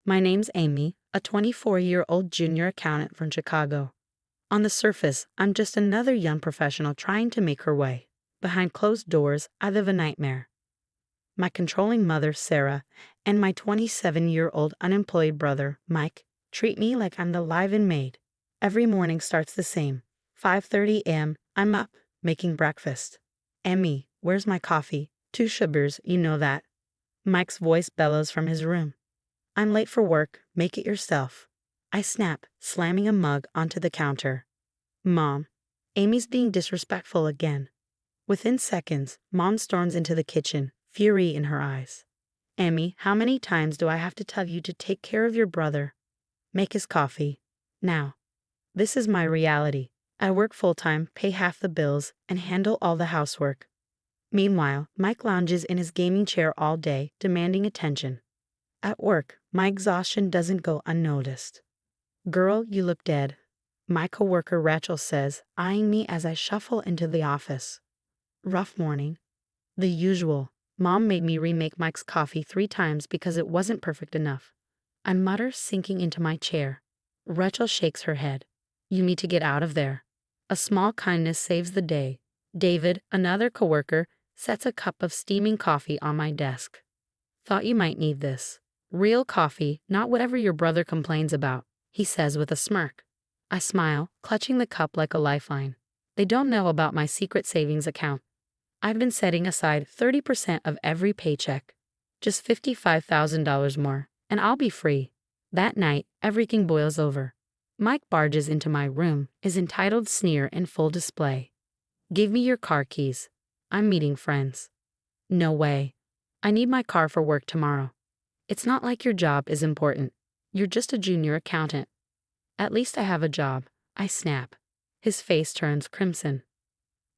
My name's Amy, a 24-year-old junior accountant from Chicago. On the surface, I'm just another young professional trying to make her way. Behind closed doors, I live a nightmare. My controlling mother, Sarah, and my 27-year-old unemployed brother, Mike, treat me like I'm the live-in maid. Every morning starts the same. 5:30 a.m., I'm up, making breakfast. Emmy, where's my coffee? 2 sugars, you know that. Mike's voice bellows from his room. I'm late for work, make it yourself. I snap, slamming a mug onto the counter. Mom, Amy's being disrespectful again. Within seconds, Mom storms into the kitchen, fury in her eyes. Amy, how many times do I have to tell you to take care of your brother? Make his coffee. Now. This is my reality. I work full-time, pay half the bills, and handle all the housework. Meanwhile, Mike lounges in his gaming chair all day, demanding attention. At work, my exhaustion doesn't go unnoticed. Girl, you look dead, my coworker Rachel says, eyeing me as I shuffle into the office. Rough morning. The usual. Mom made me remake Mike's coffee 3 times because it wasn't perfect enough. I mutter, sinking into my chair. Rachel shakes her head. You need to get out of there. A small kindness saves the day. David, another coworker, sets a cup of steaming coffee on my desk. Thought you might need this. Real coffee, not whatever your brother complains about, he says with a smirk. I smile, clutching the cup like a lifeline. They don't know about my secret savings account. I've been setting aside 30% of every paycheck. Just $55,000 more, and I'll be free. That night, everything boils over. Mike barges into my room, his entitled sneer in full display. Give me your car keys. I'm meeting friends. No way. I need my car for work tomorrow. It's not like your job is important. You're just a junior accountant. At least I have a job, I snap. His face turns crimson.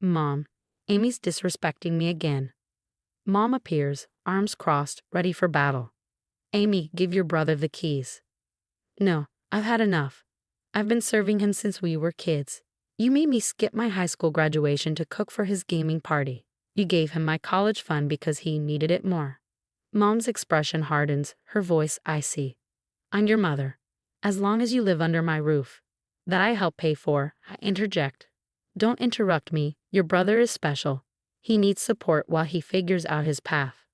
Mom, Amy's disrespecting me again. Mom appears, arms crossed, ready for battle. Amy, give your brother the keys. No, I've had enough. I've been serving him since we were kids. You made me skip my high school graduation to cook for his gaming party. You gave him my college fund because he needed it more. Mom's expression hardens, her voice icy. I'm your mother. As long as you live under my roof. That I help pay for, I interject. Don't interrupt me, your brother is special. He needs support while he figures out his path.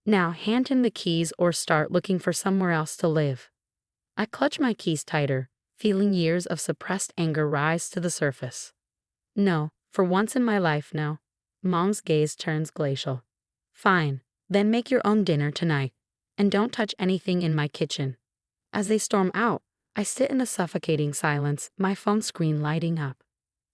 Now hand him the keys or start looking for somewhere else to live. I clutch my keys tighter, feeling years of suppressed anger rise to the surface. No, for once in my life, no. Mom's gaze turns glacial. Fine, then make your own dinner tonight. And don't touch anything in my kitchen. As they storm out, I sit in a suffocating silence, my phone screen lighting up.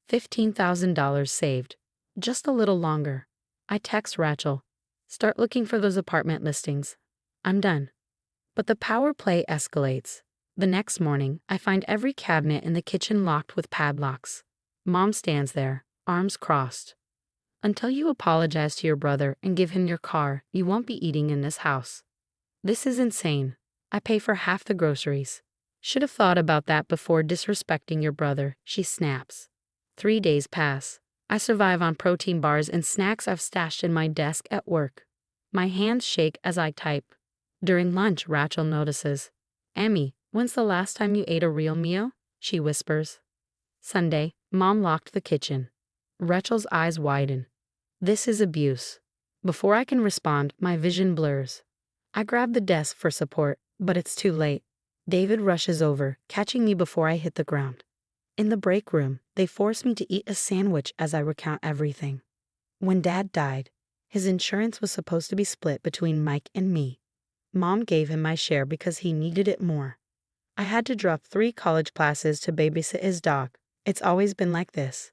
$15,000 saved. Just a little longer. I text Rachel. Start looking for those apartment listings. I'm done. But the power play escalates. The next morning, I find every cabinet in the kitchen locked with padlocks. Mom stands there, arms crossed. Until you apologize to your brother and give him your car, you won't be eating in this house. This is insane. I pay for half the groceries. Should have thought about that before disrespecting your brother, she snaps. 3 days pass. I survive on protein bars and snacks I've stashed in my desk at work. My hands shake as I type. During lunch, Rachel notices. Emmy, when's the last time you ate a real meal? She whispers. Sunday, Mom locked the kitchen. Rachel's eyes widen. This is abuse. Before I can respond, my vision blurs. I grab the desk for support, but it's too late. David rushes over, catching me before I hit the ground. In the break room, they force me to eat a sandwich as I recount everything. When Dad died, his insurance was supposed to be split between Mike and me. Mom gave him my share because he needed it more. I had to drop 3 college classes to babysit his dog. It's always been like this.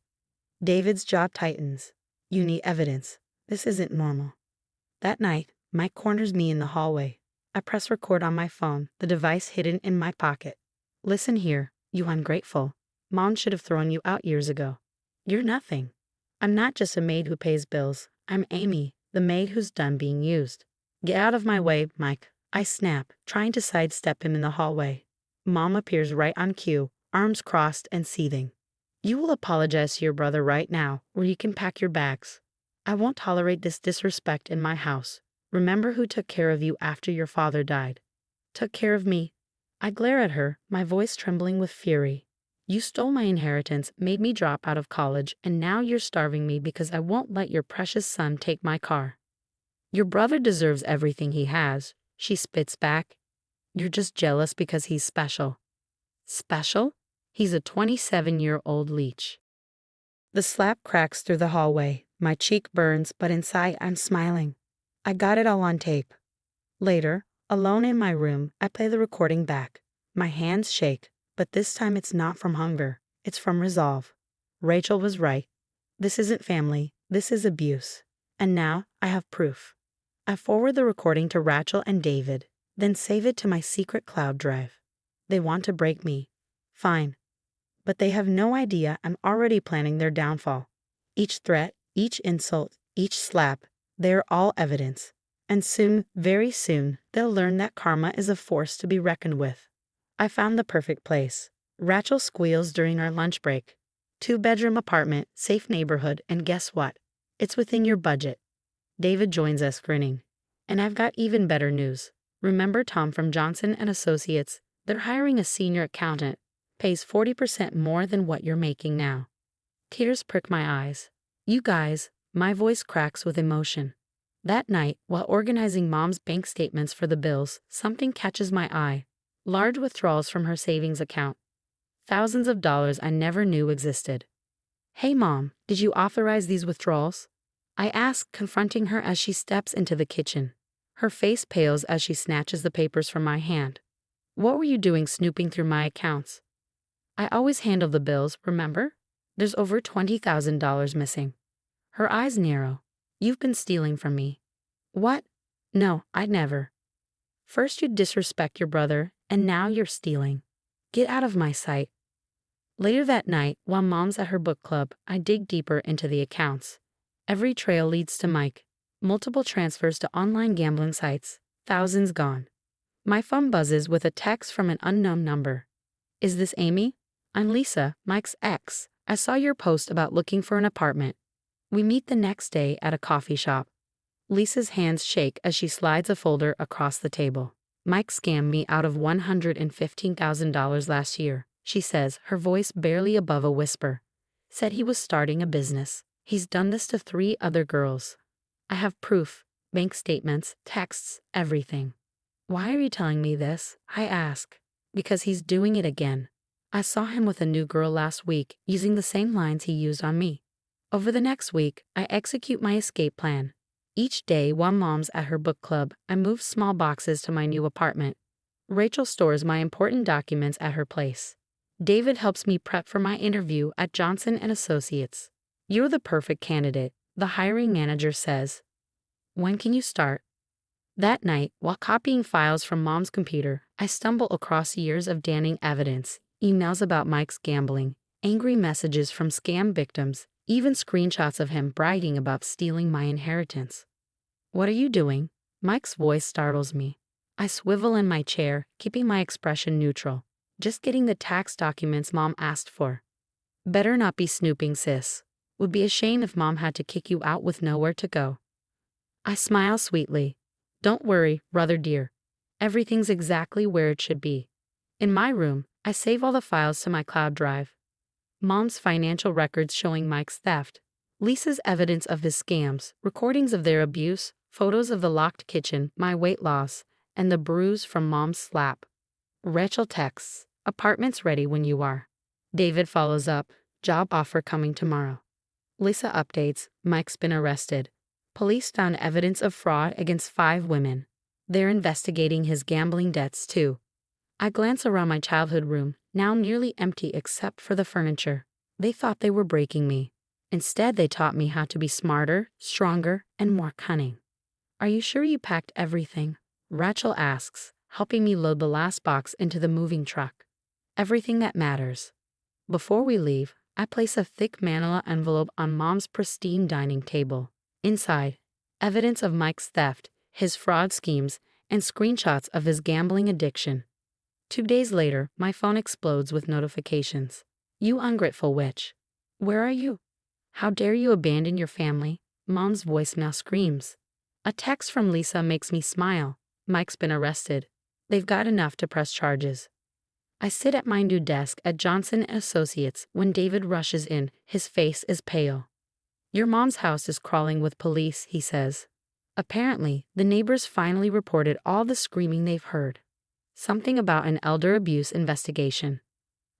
David's job tightens. You need evidence. This isn't normal. That night, Mike corners me in the hallway. I press record on my phone, the device hidden in my pocket. Listen here, you ungrateful. Mom should have thrown you out years ago. You're nothing. I'm not just a maid who pays bills. I'm Amy, the maid who's done being used. Get out of my way, Mike. I snap, trying to sidestep him in the hallway. Mom appears right on cue, arms crossed and seething. You will apologize to your brother right now, or you can pack your bags. I won't tolerate this disrespect in my house. Remember who took care of you after your father died. Took care of me, I glare at her, my voice trembling with fury. You stole my inheritance, made me drop out of college, and now you're starving me because I won't let your precious son take my car. Your brother deserves everything he has, she spits back. You're just jealous because he's special. Special? He's a 27-year-old leech. The slap cracks through the hallway. My cheek burns, but inside I'm smiling. I got it all on tape. Later, alone in my room, I play the recording back. My hands shake, but this time it's not from hunger. It's from resolve. Rachel was right. This isn't family. This is abuse. And now I have proof. I forward the recording to Rachel and David, then save it to my secret cloud drive. They want to break me. Fine. But they have no idea I'm already planning their downfall. Each threat, each insult, each slap, they're all evidence. And soon, very soon, they'll learn that karma is a force to be reckoned with. I found the perfect place. Rachel squeals during our lunch break. 2-bedroom apartment, safe neighborhood, and guess what? It's within your budget. David joins us grinning. And I've got even better news. Remember Tom from Johnson and Associates? They're hiring a senior accountant. Pays 40% more than what you're making now. Tears prick my eyes. You guys, my voice cracks with emotion. That night, while organizing Mom's bank statements for the bills, something catches my eye. Large withdrawals from her savings account. Thousands of dollars I never knew existed. Hey Mom, did you authorize these withdrawals? I ask, confronting her as she steps into the kitchen. Her face pales as she snatches the papers from my hand. What were you doing snooping through my accounts? I always handle the bills, remember? There's over $20,000 missing. Her eyes narrow. You've been stealing from me. What? No, I'd never. First you disrespect your brother, and now you're stealing. Get out of my sight. Later that night, while Mom's at her book club, I dig deeper into the accounts. Every trail leads to Mike. Multiple transfers to online gambling sites. Thousands gone. My phone buzzes with a text from an unknown number. Is this Amy? I'm Lisa, Mike's ex. I saw your post about looking for an apartment. We meet the next day at a coffee shop. Lisa's hands shake as she slides a folder across the table. Mike scammed me out of $115,000 last year, she says, her voice barely above a whisper. Said he was starting a business. He's done this to 3 other girls. I have proof, bank statements, texts, everything. Why are you telling me this? I ask. Because he's doing it again. I saw him with a new girl last week, using the same lines he used on me. Over the next week, I execute my escape plan. Each day while Mom's at her book club, I move small boxes to my new apartment. Rachel stores my important documents at her place. David helps me prep for my interview at Johnson and Associates. You're the perfect candidate, the hiring manager says. When can you start? That night, while copying files from Mom's computer, I stumble across years of damning evidence, emails about Mike's gambling, angry messages from scam victims, even screenshots of him bragging about stealing my inheritance. What are you doing? Mike's voice startles me. I swivel in my chair, keeping my expression neutral. Just getting the tax documents Mom asked for. Better not be snooping, sis. Would be a shame if Mom had to kick you out with nowhere to go. I smile sweetly. Don't worry, brother dear. Everything's exactly where it should be. In my room, I save all the files to my cloud drive. Mom's financial records showing Mike's theft, Lisa's evidence of his scams, recordings of their abuse, photos of the locked kitchen, my weight loss, and the bruise from Mom's slap. Rachel texts, apartment's ready when you are. David follows up, job offer coming tomorrow. Lisa updates, Mike's been arrested. Police found evidence of fraud against 5 women. They're investigating his gambling debts too. I glance around my childhood room, now nearly empty except for the furniture. They thought they were breaking me. Instead, they taught me how to be smarter, stronger, and more cunning. Are you sure you packed everything? Rachel asks, helping me load the last box into the moving truck. Everything that matters. Before we leave, I place a thick manila envelope on Mom's pristine dining table. Inside, evidence of Mike's theft, his fraud schemes, and screenshots of his gambling addiction. 2 days later, my phone explodes with notifications. You ungrateful witch. Where are you? How dare you abandon your family? Mom's voicemail screams. A text from Lisa makes me smile. Mike's been arrested. They've got enough to press charges. I sit at my new desk at Johnson Associates when David rushes in. His face is pale. Your mom's house is crawling with police, he says. Apparently, the neighbors finally reported all the screaming they've heard. Something about an elder abuse investigation.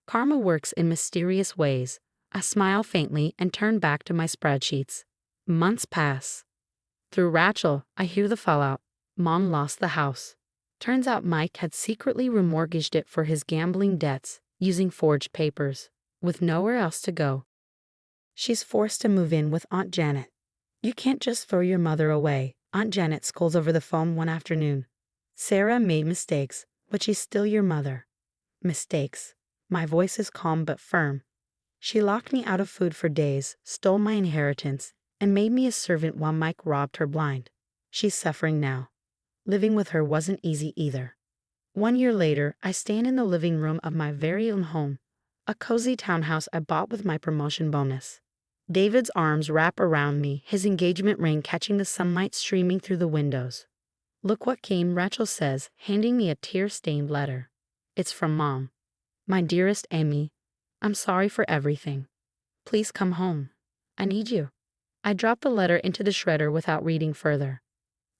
Karma works in mysterious ways. I smile faintly and turn back to my spreadsheets. Months pass. Through Rachel, I hear the fallout. Mom lost the house. Turns out Mike had secretly remortgaged it for his gambling debts, using forged papers, with nowhere else to go. She's forced to move in with Aunt Janet. You can't just throw your mother away, Aunt Janet scolds over the phone one afternoon. Sarah made mistakes, but she's still your mother. Mistakes. My voice is calm but firm. She locked me out of food for days, stole my inheritance, and made me a servant while Mike robbed her blind. She's suffering now. Living with her wasn't easy either. 1 year later, I stand in the living room of my very own home, a cozy townhouse I bought with my promotion bonus. David's arms wrap around me, his engagement ring catching the sunlight streaming through the windows. Look what came, Rachel says, handing me a tear-stained letter. It's from Mom. My dearest Amy, I'm sorry for everything. Please come home. I need you. I drop the letter into the shredder without reading further.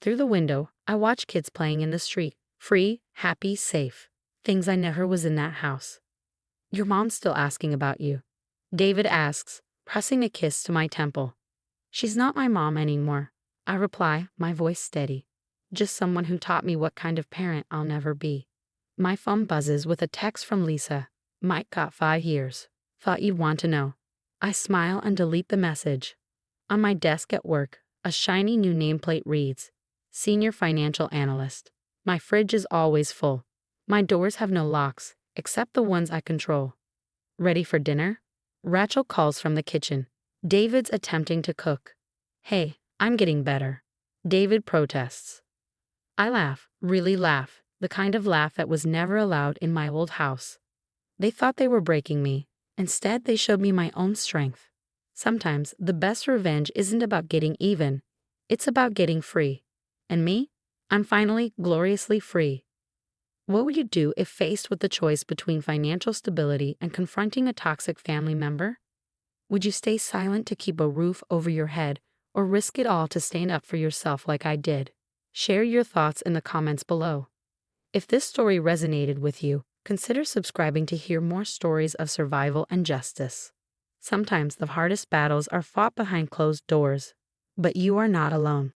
Through the window, I watch kids playing in the street. Free, happy, safe. Things I never was in that house. Your mom's still asking about you. David asks, pressing a kiss to my temple. She's not my mom anymore. I reply, my voice steady. Just someone who taught me what kind of parent I'll never be. My phone buzzes with a text from Lisa. Mike got 5 years. Thought you'd want to know. I smile and delete the message. On my desk at work, a shiny new nameplate reads, Senior Financial Analyst. My fridge is always full. My doors have no locks, except the ones I control. Ready for dinner? Rachel calls from the kitchen. David's attempting to cook. Hey, I'm getting better. David protests. I laugh, really laugh, the kind of laugh that was never allowed in my old house. They thought they were breaking me. Instead, they showed me my own strength. Sometimes, the best revenge isn't about getting even. It's about getting free. And me? I'm finally gloriously free. What would you do if faced with the choice between financial stability and confronting a toxic family member? Would you stay silent to keep a roof over your head, or risk it all to stand up for yourself like I did? Share your thoughts in the comments below. If this story resonated with you, consider subscribing to hear more stories of survival and justice. Sometimes the hardest battles are fought behind closed doors, but you are not alone.